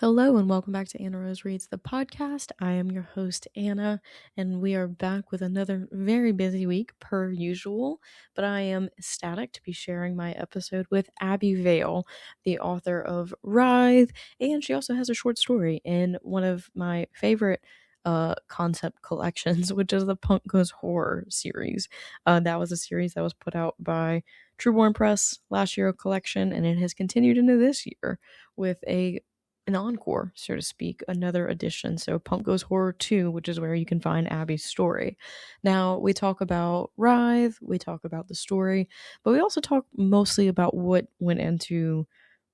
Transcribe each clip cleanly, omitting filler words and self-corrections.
Hello and welcome back to Anna Rose Reads the podcast. I am your host, Anna, and we are back with another very busy week per usual. But I am ecstatic to be sharing my episode with Abby Vail, the author of Writhe, and she also has a short story in one of my favorite concept collections, which is the Punk Goes Horror series. That was a series that was put out by Trueborn Press last year, a collection, and it has continued into this year with an encore, so to speak, another edition. So Punk Goes Horror 2, which is where you can find Abby's story. Now, we talk about Writhe, we talk about the story, but we also talk mostly about what went into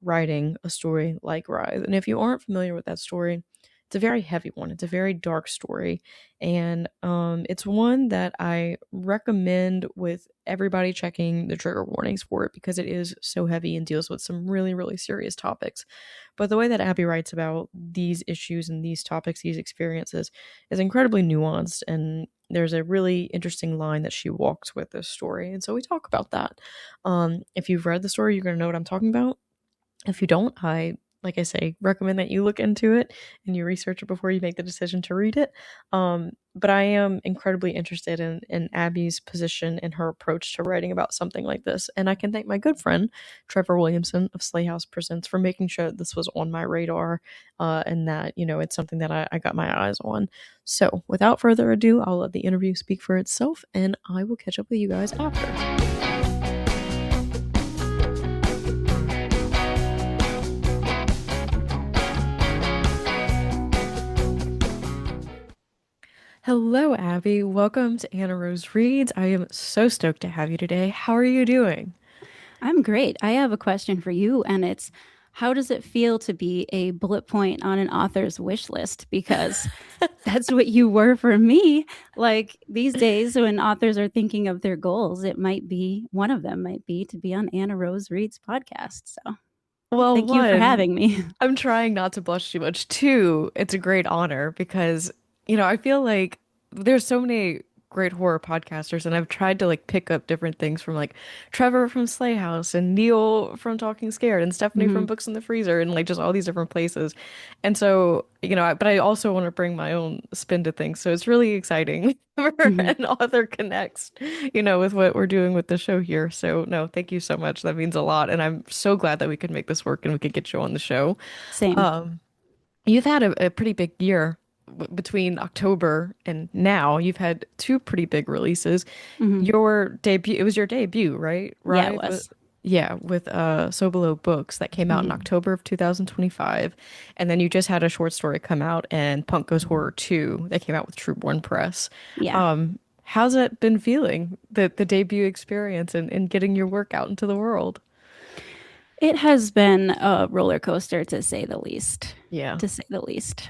writing a story like Writhe. And if you aren't familiar with that story, it's a very heavy one. It's a very dark story, and it's one that I recommend with everybody checking the trigger warnings for it because it is so heavy and deals with some really, really serious topics. But the way that Abby writes about these issues and these topics, these experiences, is incredibly nuanced, and there's a really interesting line that she walks with this story, and so we talk about that. If you've read the story, you're going to know what I'm talking about. If you don't, like I say, recommend that you look into it and you research it before you make the decision to read it. But I am incredibly interested in Abby's position and her approach to writing about something like this. And I can thank my good friend, Trevor Williamson of Slay House Presents, for making sure that this was on my radar and that, it's something that I got my eyes on. So without further ado, I'll let the interview speak for itself and I will catch up with you guys after. Hello, Abby. Welcome to Anna Rose Reads. I am so stoked to have you today. How are you doing? I'm great. I have a question for you, and it's how does it feel to be a bullet point on an author's wish list? Because that's what you were for me. Like these days, when authors are thinking of their goals, it might be one of them might be to be on Anna Rose Reads podcast. So Well, thank you for one, having me. I'm trying not to blush too much. Two, it's a great honor because, I feel like there's so many great horror podcasters, and I've tried to like pick up different things from like Trevor from Slay House and Neil from Talking Scared and Stephanie Hmm. from Books in the Freezer and like just all these different places. And so, but I also want to bring my own spin to things. So it's really exciting for Hmm. an author connects, with what we're doing with the show here. So no, thank you so much. That means a lot. And I'm so glad that we could make this work and we could get you on the show. Same. Um, You've had a pretty big year between October and now. You've had two pretty big releases. Hmm. It was your debut, right? Yeah, it Right? was. Yeah, with So Below Books that came out in Hmm. October of 2025. And then you just had a short story come out and Punk Goes Horror 2 that came out with Trueborn Press. Yeah. How's it been feeling, the debut experience and getting your work out into the world? It has been a roller coaster to say the least. Yeah. To say the least.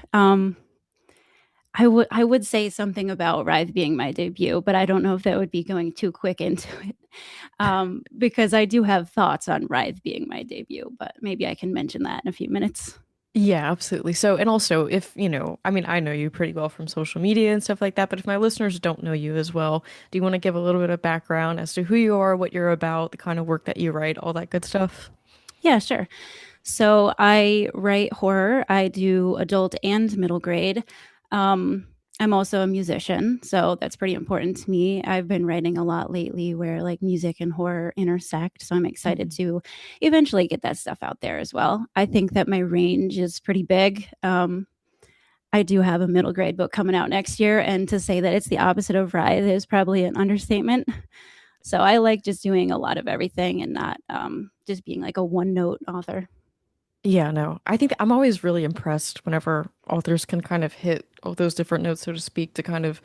I would say something about Writhe being my debut, but I don't know if that would be going too quick into it. Because I do have thoughts on Writhe being my debut, but maybe I can mention that in a few minutes. Yeah, absolutely. So, and also if, I mean, I know you pretty well from social media and stuff like that, but if my listeners don't know you as well, do you want to give a little bit of background as to who you are, what you're about, the kind of work that you write, all that good stuff? Yeah, sure. So I write horror. I do adult and middle grade. Um, I'm also a musician, so that's pretty important to me. I've been writing a lot lately where like music and horror intersect, so I'm excited Mhm. to eventually get that stuff out there as well. I think that my range is pretty big. I do have a middle grade book coming out next year, and to say that it's the opposite of Writhe is probably an understatement. So I like just doing a lot of everything and not just being like a one note author. Yeah, no. I think I'm always really impressed whenever authors can kind of hit all those different notes, so to speak, to kind of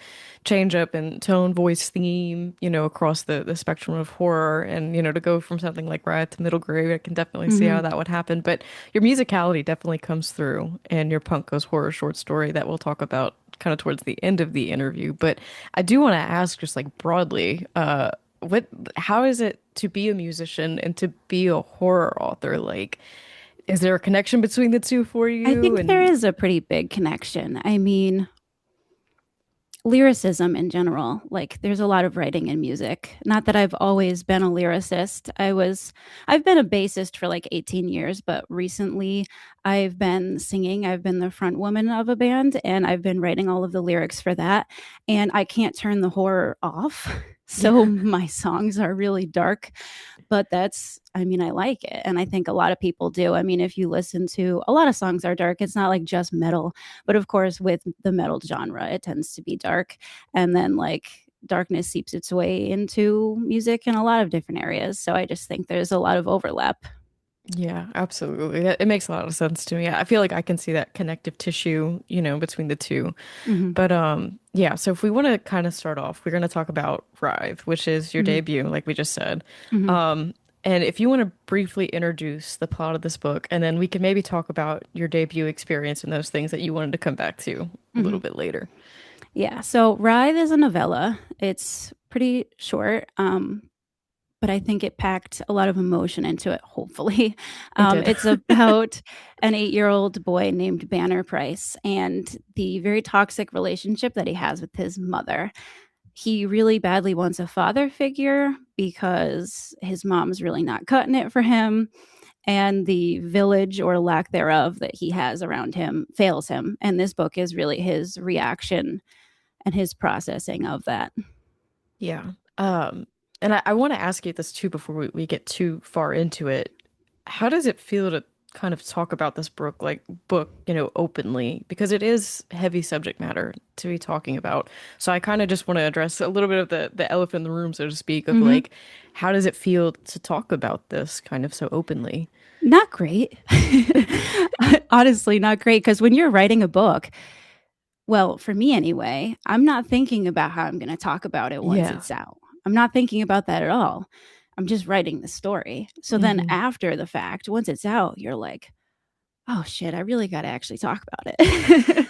change up in tone, voice, theme, across the spectrum of horror. And, to go from something like Riot to middle grade, I can definitely see how Hmm. that would happen. But your musicality definitely comes through in your Punk Goes Horror short story that we'll talk about kind of towards the end of the interview. But I do want to ask just like broadly, what how is it to be a musician and to be a horror author? Like, is there a connection between the two for I you? think there And is a pretty big connection. I mean, lyricism in general. Like there's a lot of writing in music. Not that I've always been a lyricist. I've been a bassist for like 18 years, but recently I've been singing. I've been the front woman of a band and I've been writing all of the lyrics for that. And I can't turn the horror off. So Yeah. my songs are really dark, but I mean, I like it. And I think a lot of people do. I mean, if you listen to a lot of songs are dark, it's not like just metal, but of course, with the metal genre, it tends to be dark. And then like darkness seeps its way into music in a lot of different areas. So I just think there's a lot of overlap. Yeah, absolutely. It makes a lot of sense to me. I feel like I can see that connective tissue, between the two. Hmm. But yeah, so if we want to kind of start off, we're going to talk about Writhe, which is your Hmm. debut, like we just said. Hmm. Um, and if you want to briefly introduce the plot of this book, and then we can maybe talk about your debut experience and those things that you wanted to come back to a Hmm. little bit later. Yeah. So Writhe is a novella. It's pretty short. But I think it packed a lot of emotion into it, hopefully. It did. It's about an 8-year-old boy named Banner Price and the very toxic relationship that he has with his mother. He really badly wants a father figure because his mom's really not cutting it for him. And the village or lack thereof that he has around him fails him. And this book is really his reaction and his processing of that. Yeah. And I want to ask you this too before we get too far into it. How does it feel to kind of talk about this book, openly? Because it is heavy subject matter to be talking about. So I kind of just want to address a little bit of the elephant in the room, so to speak, of Mm-hmm. like, how does it feel to talk about this kind of so openly? Not great. Honestly, not great. Because when you're writing a book, well, for me anyway, I'm not thinking about how I'm going to talk about it once Yeah. it's out. I'm not thinking about that at all. I'm just writing the story. So then Hmm. after the fact, once it's out, you're like, oh shit, I really got to actually talk about it.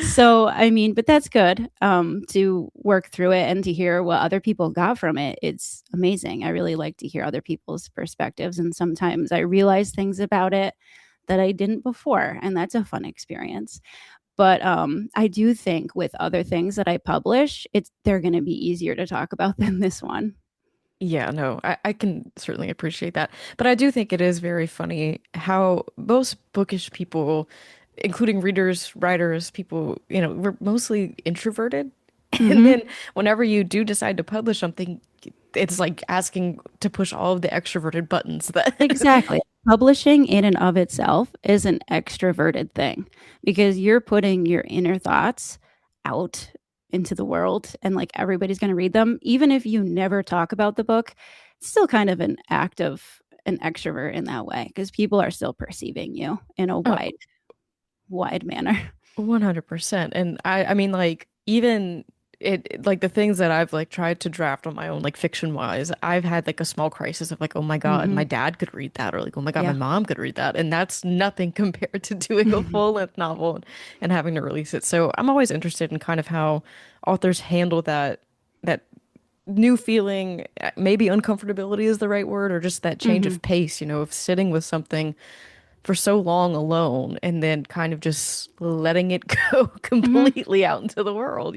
So, I mean, but that's good to work through it and to hear what other people got from it. It's amazing. I really like to hear other people's perspectives. And sometimes I realize things about it that I didn't before. And that's a fun experience. But I do think with other things that I publish, they're going to be easier to talk about than this one. Yeah, no, I can certainly appreciate that. But I do think it is very funny how most bookish people, including readers, writers, people, we're mostly introverted. And Hmm. then whenever you do decide to publish something, it's like asking to push all of the extroverted buttons that Exactly. Publishing in and of itself is an extroverted thing because you're putting your inner thoughts out into the world and like everybody's going to read them. Even if you never talk about the book, it's still kind of an act of an extrovert in that way because people are still perceiving you in a oh, wide manner. 100%. And I mean, like, even like the things that I've like tried to draft on my own, like fiction wise, I've had like a small crisis of like, oh my God, Hmm. my dad could read that, or like, oh my God, my Yeah. mom could read that. And that's nothing compared to doing a full length novel and having to release it. So I'm always interested in kind of how authors handle that new feeling, maybe uncomfortability is the right word, or just that change Hmm. of pace, of sitting with something for so long alone and then kind of just letting it go Hmm. completely out into the world?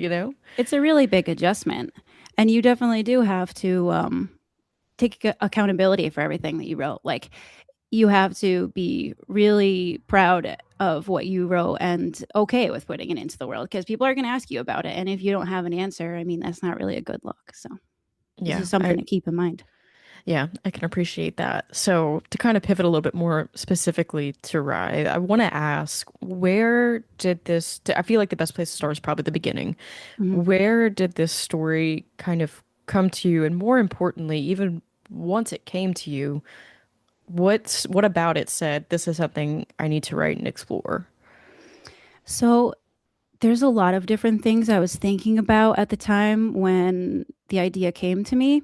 It's a really big adjustment. And you definitely do have to take accountability for everything that you wrote. Like, you have to be really proud of what you wrote and okay with putting it into the world because people are going to ask you about it. And if you don't have an answer, I mean, that's not really a good look. So, this Yeah, is something I to keep in mind. yeah, I can appreciate that. So to kind of pivot a little bit more specifically to Rye, I want to ask, where did I feel like the best place to start is probably the beginning. Mhm. Where did this story kind of come to you? And more importantly, even once it came to you, what about it said, this is something I need to write and explore? So, there's a lot of different things I was thinking about at the time when the idea came to me.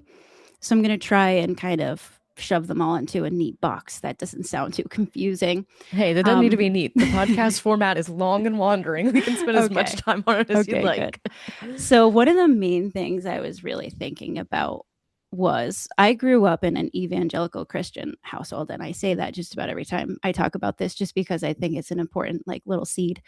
So, I'm going to try and kind of shove them all into a neat box that doesn't sound too confusing. Hey, that doesn't need to Um, be neat. The podcast format is long and wandering. We can spend as much okay. time on it as you'd Okay, good. like. So, one of the main things I was really thinking about was I grew up in an evangelical Christian household. And I say that just about every time I talk about this, just because I think it's an important, like, little seed.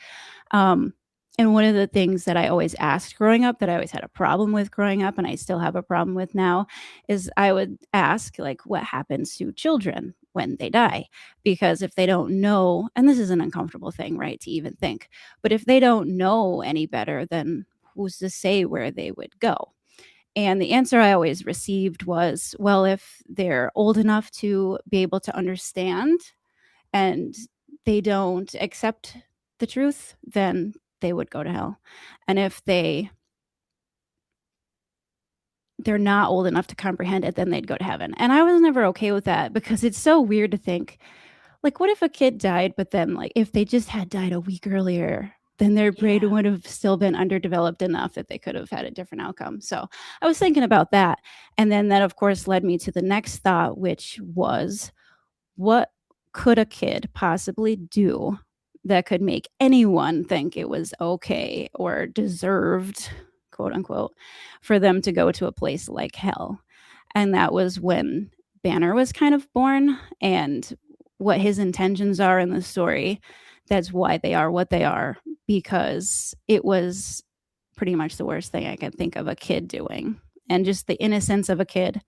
Um, And one of the things that I always asked growing up, that I always had a problem with growing up, and I still have a problem with now, is I would ask, like, what happens to children when they die? Because if they don't know, and this is an uncomfortable thing, right, to even think, but if they don't know any better, then who's to say where they would go? And the answer I always received was, well, if they're old enough to be able to understand and they don't accept the truth, then they would go to hell. And if they're not old enough to comprehend it, then they'd go to heaven. And I was never okay with that because it's so weird to think, like, what if a kid died, but then, like, if they just had died a week earlier, then their brain Yeah. would have still been underdeveloped enough that they could have had a different outcome. So I was thinking about that. And then that, of course, led me to the next thought, which was, what could a kid possibly do that could make anyone think it was okay or deserved, quote unquote, for them to go to a place like hell? And that was when Banner was kind of born, and what his intentions are in the story. That's why they are what they are, because it was pretty much the worst thing I could think of a kid doing. And just the innocence of a kid,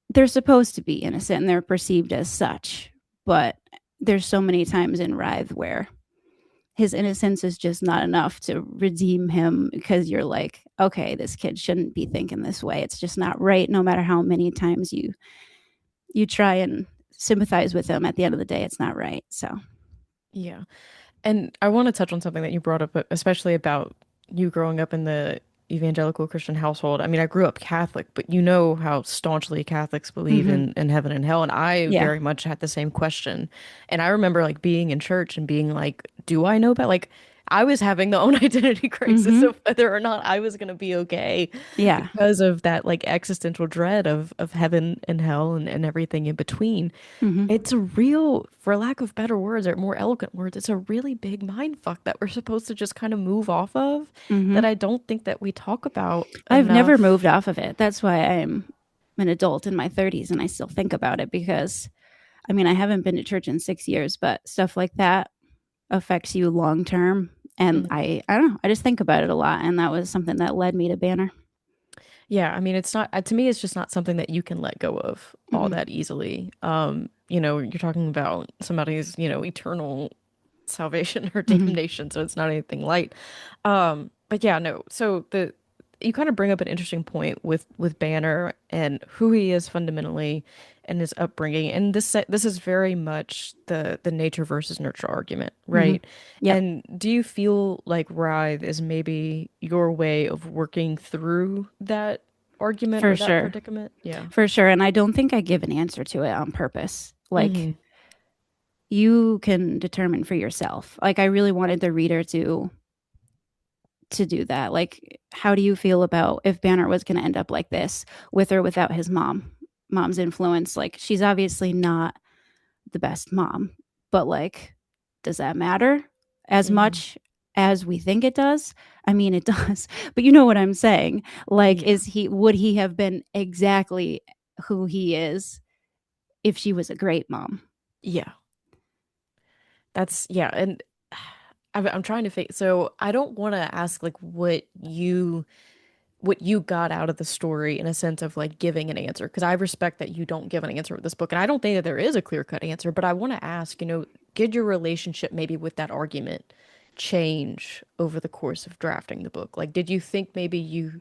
they're supposed to be innocent and they're perceived as such. But there's so many times in Writhe where his innocence is just not enough to redeem him, because you're like, okay, this kid shouldn't be thinking this way. It's just not right, no matter how many times you try and sympathize with him. At the end of the day, it's not right. So Yeah. And I want to touch on something that you brought up, especially about you growing up in the evangelical Christian household. I mean, I grew up Catholic, but you know how staunchly Catholics believe mm-hmm. in heaven and hell. And I Yeah. very much had the same question. And I remember like being in church and being like, do I know about like I was having the own identity crisis Mm-hmm. of whether or not I was going to be okay Yeah. because of that like existential dread of heaven and hell and everything in between. Mm-hmm. It's a real, for lack of better words or more eloquent words, it's a really big mind fuck that we're supposed to just kind of move off of Mm-hmm. that I don't think that we talk about I've never enough. moved off of it. That's why I'm an adult in my 30s and I still think about it, because I mean, I haven't been to church in 6 years, but stuff like that affects you long term. And Mhm. I don't know, I just think about it a lot. And that was something that led me to Banner. Yeah, I mean, it's not, to me, it's just not something that you can let go of all Mm-mm. that easily. You're talking about somebody's, eternal salvation or Mm-hmm. damnation, so it's not anything light. But yeah, no. So the you kind of bring up an interesting point with Banner and who he is fundamentally and his upbringing, and this is very much the nature versus nurture argument, Mm-hmm. right? Yep. And do you feel like Writhe is maybe your way of working through that argument For or that sure. predicament? Yeah. For sure. And I don't think I give an answer to it on purpose. Like, Hmm. you can determine for yourself. Like, I really wanted the reader to do that. Like, how do you feel about if Banner was going to end up like this, with or without his mom's influence? Like, she's obviously not the best mom, but, like, does that matter as Hmm. much as we think it does? I mean, it does, but you know what I'm saying. Like, Yeah. would he have been exactly who he is if she was a great mom? Yeah. That's yeah, and I'm trying to think. So I don't want to ask like what you got out of the story in a sense of like giving an answer because I respect that you don't give an answer with this book, and I don't think that there is a clear-cut answer. But I want to ask, did your relationship maybe with that argument change over the course of drafting the book? Like, did you think maybe you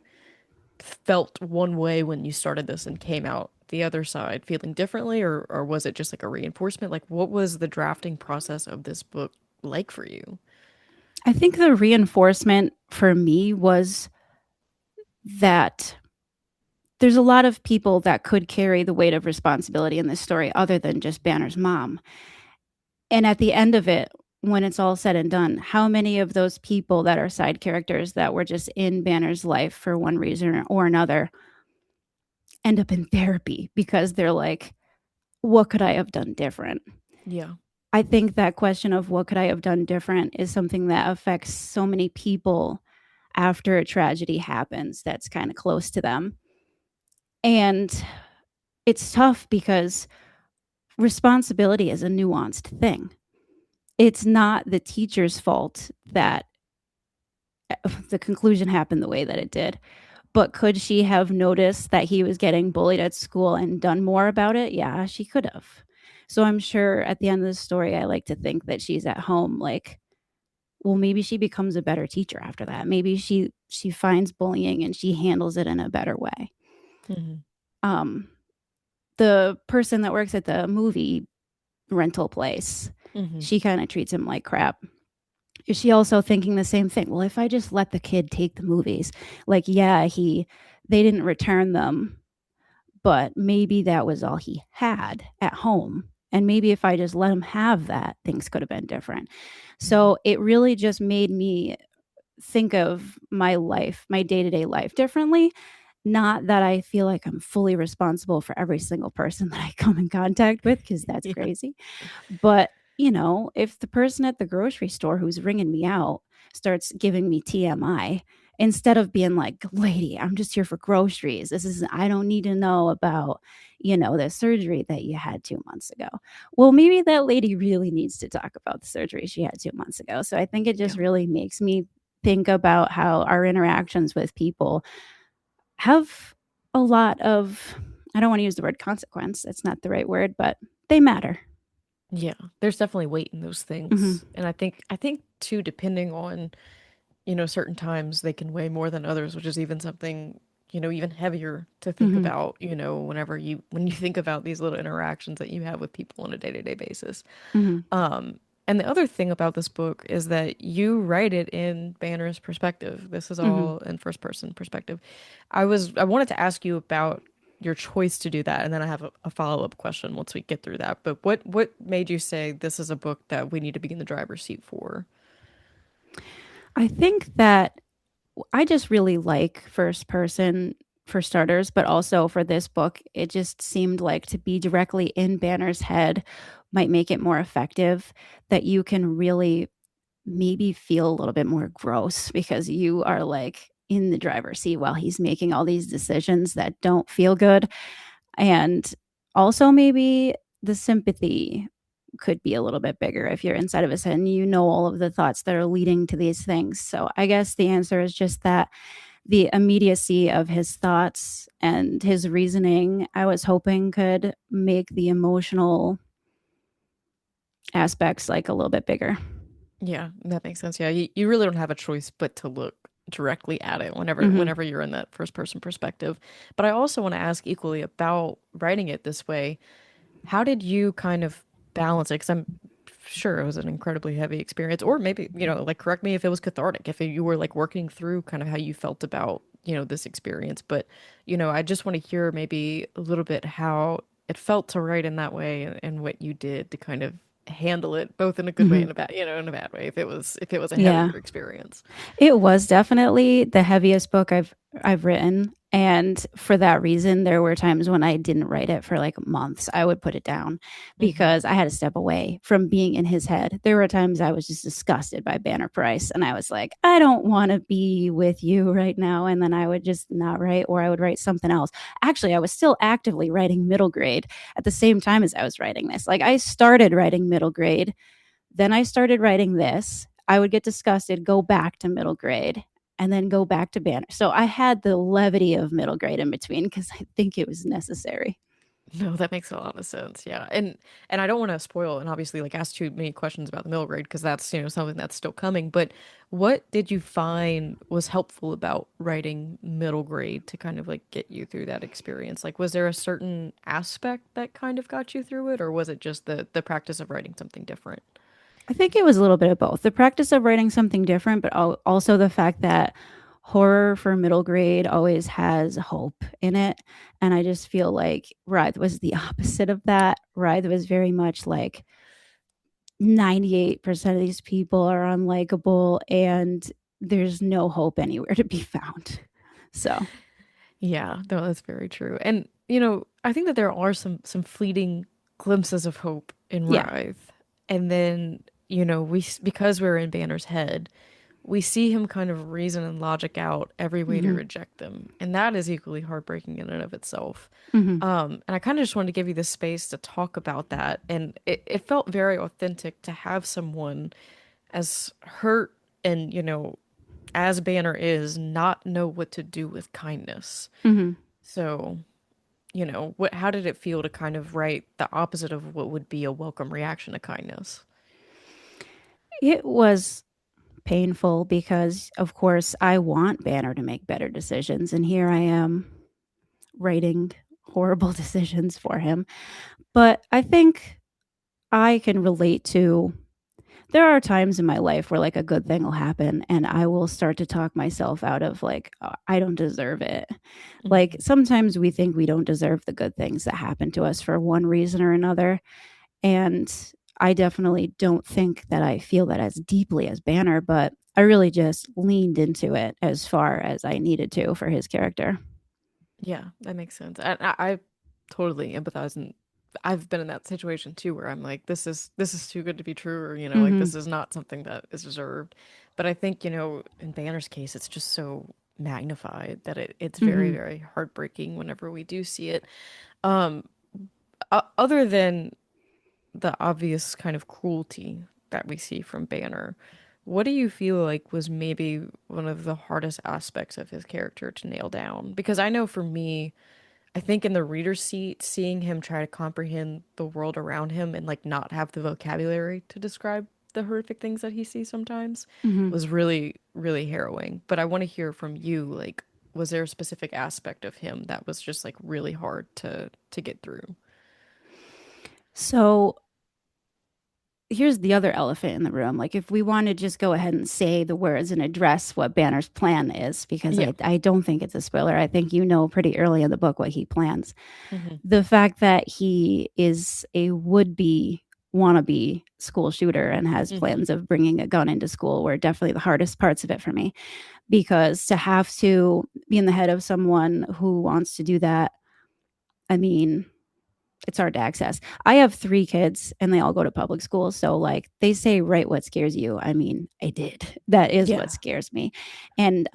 felt one way when you started this and came out the other side feeling differently, or was it just like a reinforcement? Like, what was the drafting process of this book like for you? I think the reinforcement for me was that there's a lot of people that could carry the weight of responsibility in this story other than just Banner's mom. And at the end of it, when it's all said and done, how many of those people that are side characters that were just in Banner's life for one reason or another end up in therapy because they're like, what could I have done different? Yeah. I think that question of what could I have done different is something that affects so many people after a tragedy happens that's kind of close to them. And it's tough because responsibility is a nuanced thing. It's not the teacher's fault that the conclusion happened the way that it did. But could she have noticed that he was getting bullied at school and done more about it? Yeah, she could have. So I'm sure at the end of the story, I like to think that she's at home, like, well, maybe she becomes a better teacher after that. Maybe she finds bullying and she handles it in a better way. Mm-hmm. Um, the person that works at the movie rental place, Mm-hmm. she kind of treats him like crap. Is she also thinking the same thing? Well, if I just let the kid take the movies, like, yeah, they didn't return them, but maybe that was all he had at home. And maybe if I just let him have that, things could have been different. Mm-hmm. So it really just made me think of my life, my day to day life differently. Not that I feel like I'm fully responsible for every single person that I come in contact with, because that's Yeah. crazy. But, if the person at the grocery store who's ringing me out starts giving me TMI, instead of being like, lady, I'm just here for groceries. I don't need to know about, the surgery that you had 2 months ago. Well, maybe that lady really needs to talk about the surgery she had 2 months ago. So I think it just Yeah. really makes me think about how our interactions with people have a lot of, I don't want to use the word consequence. It's not the right word, but they matter. Yeah. There's definitely weight in those things. Hmm. And I think too, depending on, certain times they can weigh more than others, which is even something, even heavier to think Hmm. about, when you think about these little interactions that you have with people on a day-to-day basis. Hmm. Um, and the other thing about this book is that you write it in Banner's perspective. This is Hmm. all in first person perspective. I wanted to ask you about your choice to do that, and then I have a follow-up question once we get through that. But what made you say this is a book that we need to be in the driver's seat for? I think that I just really like first person for starters, but also for this book, it just seemed like to be directly in Banner's head might make it more effective, that you can really maybe feel a little bit more gross because you are like in the driver's seat while he's making all these decisions that don't feel good. And also, maybe the sympathy could be a little bit bigger if you're inside of his head and you know all of the thoughts that are leading to these things. So, I guess the answer is just that the immediacy of his thoughts and his reasoning, I was hoping could make the emotional aspects like a little bit bigger. Yeah, that makes sense. Yeah, you really don't have a choice but to look directly at it whenever Hmm. whenever you're in that first person perspective. But I also want to ask equally about writing it this way. How did you kind of balance it? Because I'm sure it was an incredibly heavy experience, or maybe, like correct me if it was cathartic, if you were like working through kind of how you felt about, this experience. But, I just want to hear maybe a little bit how it felt to write in that way and what you did to kind of handle it both in a good way Hmm. and a bad, in a bad way if it was a Yeah. heavier experience. It was definitely the heaviest book I've written, and for that reason, there were times when I didn't write it for like months. I would put it down Hmm. because I had to step away from being in his head. There were times I was just disgusted by Banner Price, and I was like, I don't want to be with you right now. And then I would just not write, or I would write something else. Actually, I was still actively writing middle grade at the same time as I was writing this. Like, I started writing middle grade, then I started writing this. I would get disgusted, go back to middle grade, and then go back to Banner. So I had the levity of middle grade in between because I think it was necessary. No, that makes a lot of sense. Yeah. And I don't want to spoil and obviously like ask too many questions about the middle grade because that's, something that's still coming. But what did you find was helpful about writing middle grade to kind of like get you through that experience? Like was there a certain aspect that kind of got you through it, or was it just the practice of writing something different? I think it was a little bit of both. The practice of writing something different, but also the fact that horror for middle grade always has hope in it. And I just feel like Writhe was the opposite of that. Writhe was very much like 98% of these people are unlikable and there's no hope anywhere to be found. So, Yeah, no, that's very true. And I think that there are some fleeting glimpses of hope in yeah. Writhe. And then, because we're in Banner's head, we see him kind of reason and logic out every way to Hmm. reject them. And that is equally heartbreaking in and of itself. Hmm. And I kind of just wanted to give you this space to talk about that. And it felt very authentic to have someone as hurt and, as Banner is, not know what to do with kindness. Mm-hmm. So, how did it feel to kind of write the opposite of what would be a welcome reaction to kindness? It was painful because, of course, I want Banner to make better decisions. And here I am writing horrible decisions for him. But I think I can relate to there are times in my life where like a good thing will happen and I will start to talk myself out of like, oh, I don't deserve it. Like Hmm. sometimes we think we don't deserve the good things that happen to us for one reason or another. And I definitely don't think that I feel that as deeply as Banner, but I really just leaned into it as far as I needed to for his character. Yeah, that makes sense. I totally empathize, and I've been in that situation too, where I'm like, this is too good to be true, or like Mm-hmm. this is not something that is deserved. But I think in Banner's case, it's just so magnified that it's very, Mm-hmm. very heartbreaking whenever we do see it. Um, other than the obvious kind of cruelty that we see from Banner, what do you feel like was maybe one of the hardest aspects of his character to nail down? Because I know for me, I think in the reader's seat, seeing him try to comprehend the world around him and like not have the vocabulary to describe the horrific things that he sees sometimes Mm-hmm. was really, really harrowing. But I want to hear from you, like, was there a specific aspect of him that was just like really hard to get through? So here's the other elephant in the room. Like, if we want to just go ahead and say the words and address what Banner's plan is, because Yeah. I don't think it's a spoiler. I think you know pretty early in the book what he plans. Hmm. The fact that he is a would be wannabe school shooter and has Hmm. plans of bringing a gun into school were definitely the hardest parts of it for me. Because to have to be in the head of someone who wants to do that, I mean, it's hard to access. I have 3 kids and they all go to public school, so, like, they say, "Write what scares you." I mean, I did. That is what Yeah. scares me, and,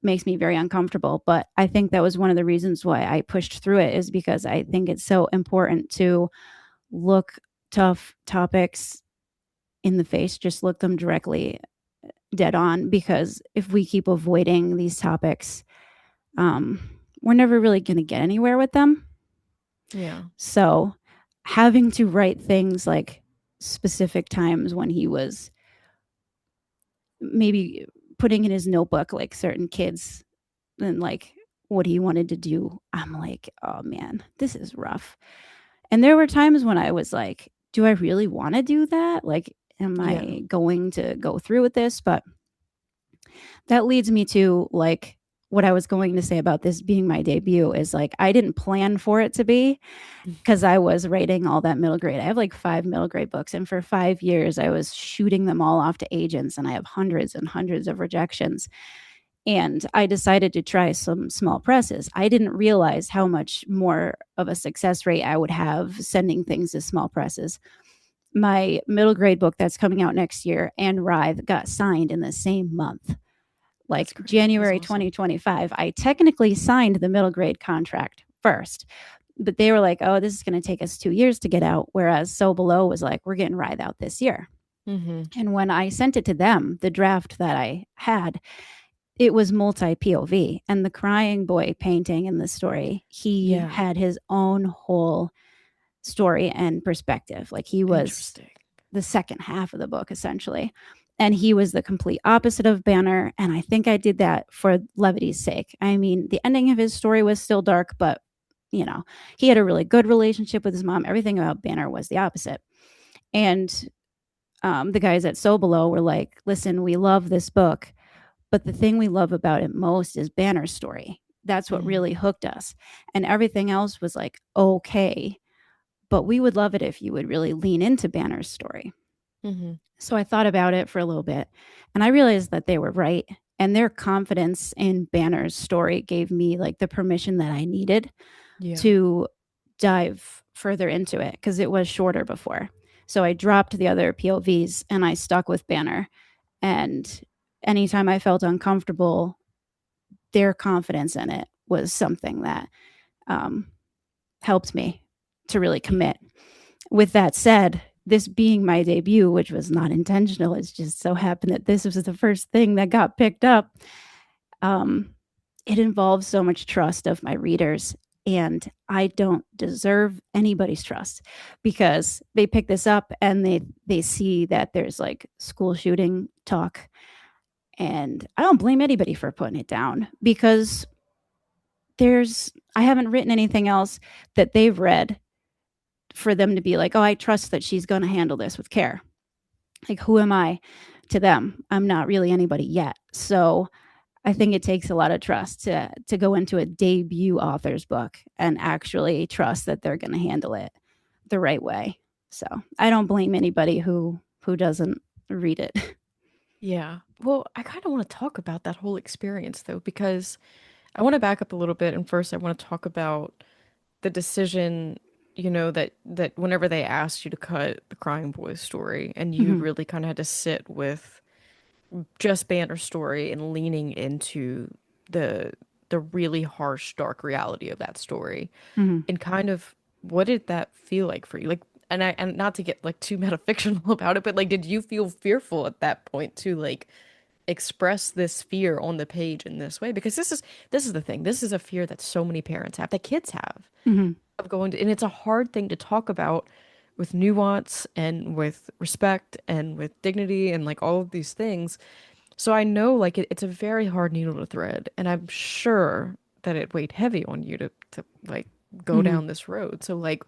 makes me very uncomfortable, but I think that was one of the reasons why I pushed through it is because I think it's so important to look tough topics in the face, just look them directly dead on, because if we keep avoiding these topics, um, we're never really gonna get anywhere with them. Yeah. So having to write things like specific times when he was maybe putting in his notebook like certain kids and like what he wanted to do, I'm like, oh man, this is rough. And there were times when I was like, do I really want to do that? Like, am Yeah. I going to go through with this? But that leads me to like what I was going to say about this being my debut is like I didn't plan for it to be, because I was writing all that middle grade. I have like 5 middle grade books, and for 5 years, I was shooting them all off to agents, and I have hundreds and hundreds of rejections. And I decided to try some small presses. I didn't realize how much more of a success rate I would have sending things to small presses. My middle grade book that's coming out next year and Writhe got signed in the same month, That's like great. That's January awesome. 2025. I technically signed the middle grade contract first, but they were like, oh, this is going to take us 2 years to get out. Whereas So Below was like, we're getting Writhe out this year. Hmm. And when I sent it to them, the draft that I had, it was multi POV. And the crying boy painting in the story, he Yeah. had his own whole story and perspective. Like he was Interesting. the second half of the book, essentially. And he was the complete opposite of Banner. And I think I did that for levity's sake. I mean, the ending of his story was still dark, but he had a really good relationship with his mom. Everything about Banner was the opposite. And the guys at So Below were like, listen, we love this book, but the thing we love about it most is Banner's story. That's what really Hmm. hooked us. And everything else was like, okay, but we would love it if you would really lean into Banner's story. Hmm. So I thought about it for a little bit and I realized that they were right. And their confidence in Banner's story gave me like the permission that I needed Yeah. to dive further into it because it was shorter before. So I dropped the other POVs and I stuck with Banner. And anytime I felt uncomfortable, their confidence in it was something that um, helped me to really Yeah. commit. With that said, this being my debut, which was not intentional, it's just so happened that this was the first thing that got picked up. Um, it involves so much trust of my readers, and I don't deserve anybody's trust because they pick this up and they see that there's like school shooting talk, and I don't blame anybody for putting it down because there's I haven't written anything else that they've read for them to be like, oh, I trust that she's going to handle this with care. Like, who am I to them? I'm not really anybody yet. So I think it takes a lot of trust to go into a debut author's book and actually trust that they're going to handle it the right way. So I don't blame anybody who doesn't read it. Yeah. Well, I kind of want to talk about that whole experience though, because I want to back up a little bit, and first I want to talk about the decision, that whenever they asked you to cut the Crying Boys story, and you Mm-hmm. really kind of had to sit with just Banner's story and leaning into the the really harsh, dark reality of that story, Mm-hmm. and kind of what did that feel like for you? Like, and not to get like too metafictional about it, but like, did you feel fearful at that point to like express this fear on the page in this way? Because this is the thing. This is a fear that so many parents have, that kids have, Mm-hmm. of going to, and it's a hard thing to talk about with nuance and with respect and with dignity and like all of these things. So I know like it's a very hard needle to thread, and I'm sure that it weighed heavy on you to like go Mm-hmm. down this road. So like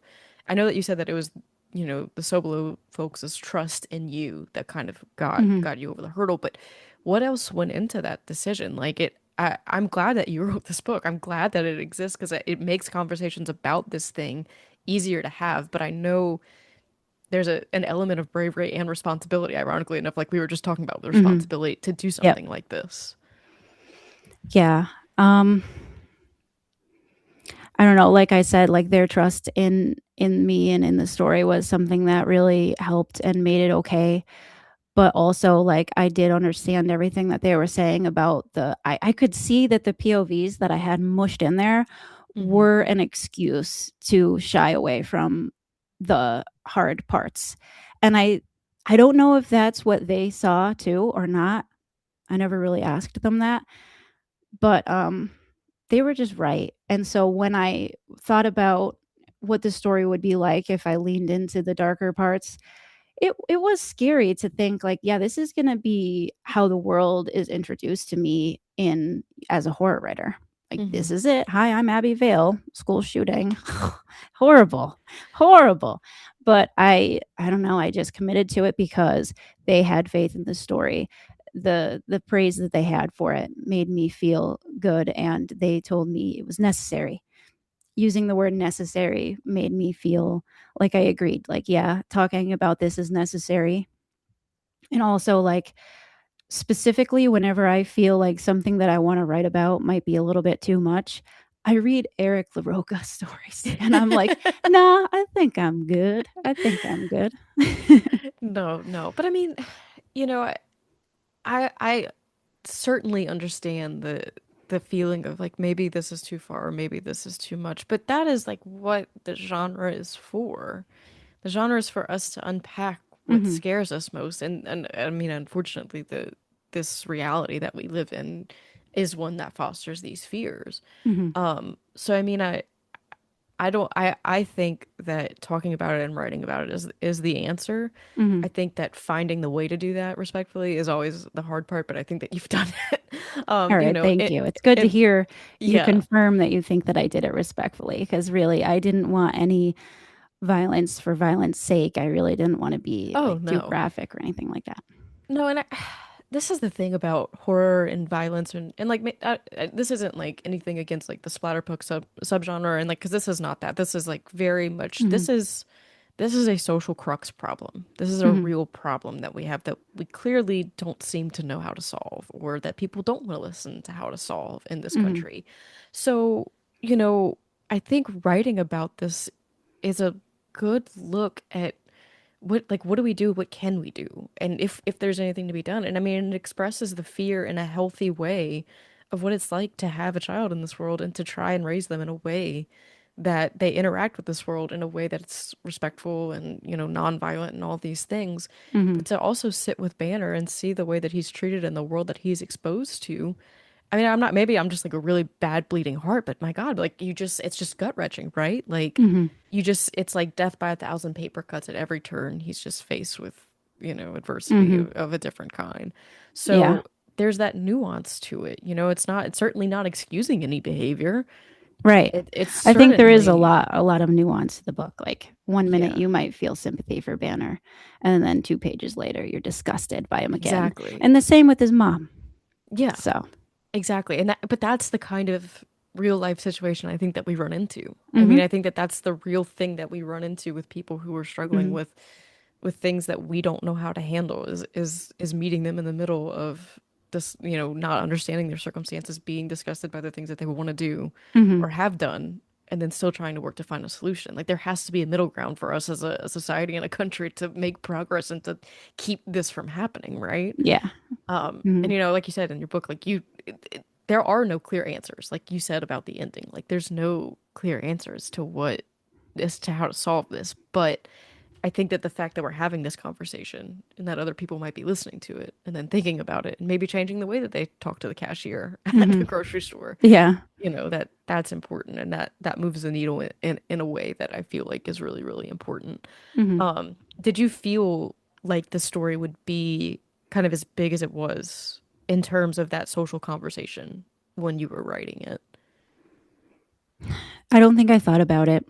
I know that you said that it was, the Sobolo folks' trust in you that kind of got Mm-hmm. got you over the hurdle, but what else went into that decision? Like I'm glad that you wrote this book. I'm glad that it exists because it makes conversations about this thing easier to have, but I know there's an element of bravery and responsibility, ironically enough, like we were just talking about the Mm-hmm. responsibility to do Yep. something like this. Yeah. Um, I don't know, like I said, like their trust in me and in the story was something that really helped and made it okay. But also, like, I did understand everything that they were saying about I could see that the POVs that I had mushed in there Hmm. were an excuse to shy away from the hard parts. And I don't know if that's what they saw too or not. I never really asked them that, but they were just right. And so when I thought about what the story would be like if I leaned into the darker parts, it was scary to think like, yeah, this is gonna be how the world is introduced to me in as a horror writer. Like, this Hmm. is it. Hi, I'm Abby Vail. School shooting. Horrible. Horrible. But I don't know, I just committed to it because they had faith in the story. The praise that they had for it made me feel good, and they told me it was necessary. Using the word necessary made me feel like I agreed. Like, yeah, talking about this is necessary. And also, like, specifically, whenever I feel like something that I want to write about might be a little bit too much, I read Eric LaRocca stories and I'm like, nah, I think I'm good. I think I'm good. No, no. But I mean, you know, I certainly understand the feeling of like maybe this is too far or maybe this is too much, but that is like what the genre is for. The genre is for us to unpack what Hmm. scares us most, and I mean, unfortunately, the this reality that we live in is one that fosters these fears. Hmm. So I mean, I don't I think that talking about it and writing about it is the answer. Hmm. I think that finding the way to do that respectfully is always the hard part, but I think that you've done it. All right, thank you. It's good to And hear you yeah. confirm that you think that I did it respectfully, because really, I didn't want any violence for violence sake. I really didn't want to be Oh like too no. graphic or anything like that. No, and this is the thing about horror and violence, and like this isn't like anything against like the splatterpunk subgenre, and like because this is not that. This is like very much Hmm. this is a social crux problem. This is a Hmm. real problem that we have that we clearly don't seem to know how to solve, or that people don't want to listen to how to solve in this Hmm. country. So, you know, I think writing about this is a good look at what do we do? What can we do? And if there's anything to be done. And I mean, it expresses the fear in a healthy way of what it's like to have a child in this world and to try and raise them in a way that they interact with this world in a way that's respectful and, nonviolent and all these things. Mm-hmm. But to also sit with Banner and see the way that he's treated in the world that he's exposed to. I mean, maybe I'm just like a really bad bleeding heart, but my God, like it's just gut wrenching, right? Like Mm-hmm. it's like death by a thousand paper cuts at every turn. He's just faced with, adversity Mm-hmm. of a different kind. Yeah. So there's that nuance to it. It's certainly not excusing any behavior. Right. It's I think there is certainly, a lot of nuance to the book. Like one minute yeah, you might feel sympathy for Banner, and then 2 pages later you're disgusted by him again. exactly. And the same with his mom. Yeah, So, exactly. But that's the kind of real life situation I think that we run into. I mean, mm-hmm. I think that that's the real thing that we run into with people who are struggling Mm-hmm. with things that we don't know how to handle is meeting them in the middle of this, not understanding their circumstances, being disgusted by the things that they want to do Mm-hmm. or have done, and then still trying to work to find a solution. Like there has to be a middle ground for us as a society and a country to make progress and to keep this from happening, right? Yeah. And Mm-hmm. like you said in your book, like there are no clear answers, like you said about the ending. Like there's no clear answers to as to how to solve this. But I think that the fact that we're having this conversation and that other people might be listening to it and then thinking about it and maybe changing the way that they talk to the cashier at Mm-hmm. the grocery store, Yeah. that's important, and that moves the needle in a way that I feel like is really, really important. Mm-hmm. Did you feel like the story would be kind of as big as it was in terms of that social conversation when you were writing it? I don't think I thought about it.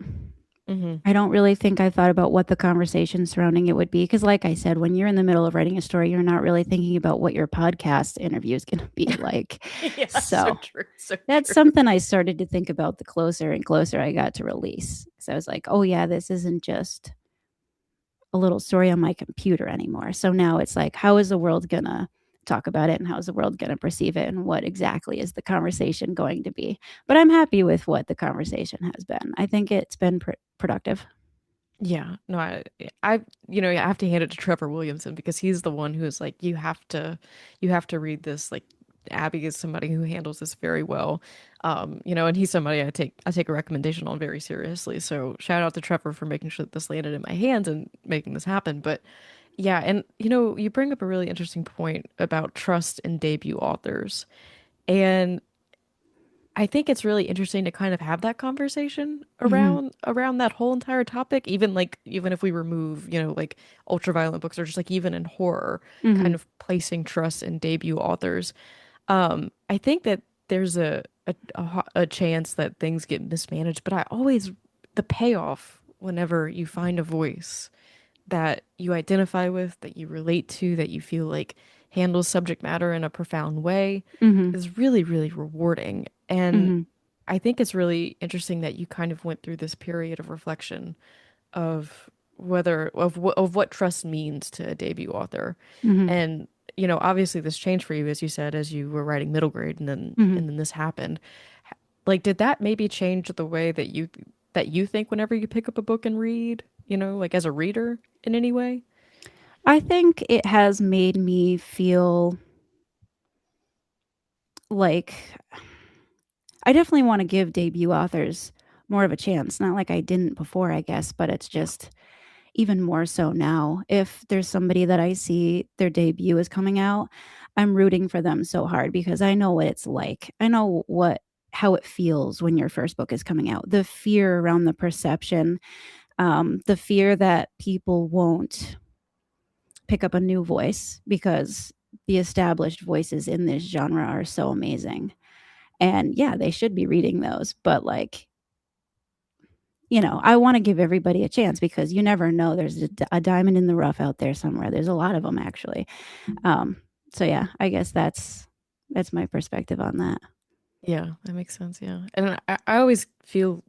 Mm-hmm. I don't really think I thought about what the conversation surrounding it would be. Because, like I said, when you're in the middle of writing a story, you're not really thinking about what your podcast interview is going to be like. Yeah, so So, true, so that's true. something I started to think about the closer and closer I got to release. So I was like, oh, yeah, this isn't just a little story on my computer anymore. So now it's like, how is the world going to talk about it and how is the world going to perceive it and what exactly is the conversation going to be? But I'm happy with what the conversation has been. I think it's been productive. Yeah, no, I have to hand it to Trevor Williamson because he's the one who's like, you have to read this. Like, Abby is somebody who handles this very well, and he's somebody I take a recommendation on very seriously. So shout out to Trevor for making sure that this landed in my hands and making this happen. But yeah, and you bring up a really interesting point about trust in debut authors, and I think it's really interesting to kind of have that conversation Mm-hmm. around that whole entire topic, even like even if we remove, like ultra violent books or just like even in horror, Mm-hmm. kind of placing trust in debut authors. I think that there's a chance that things get mismanaged, but I always the payoff whenever you find a voice that you identify with, that you relate to, that you feel like handles subject matter in a profound way Mm-hmm. is really, really rewarding. And Mm-hmm. I think it's really interesting that you kind of went through this period of reflection of of what trust means to a debut author. Mm-hmm. And obviously this changed for you as you said as you were writing middle grade Mm-hmm. and then this happened. Like did that maybe change the way that you think whenever you pick up a book and read, like as a reader in any way? I think it has made me feel like I definitely want to give debut authors more of a chance. Not like I didn't before, I guess, but it's Yeah. just even more so now. If there's somebody that I see their debut is coming out, I'm rooting for them so hard because I know what it's like. I know how it feels when your first book is coming out. The fear around the perception, the fear that people won't pick up a new voice because the established voices in this genre are so amazing. And yeah, they should be reading those, but like, I want to give everybody a chance because you never know. There's a diamond in the rough out there somewhere. There's a lot of them actually. Um, so yeah, I guess that's my perspective on that. Yeah, that makes sense. Yeah. And I always feel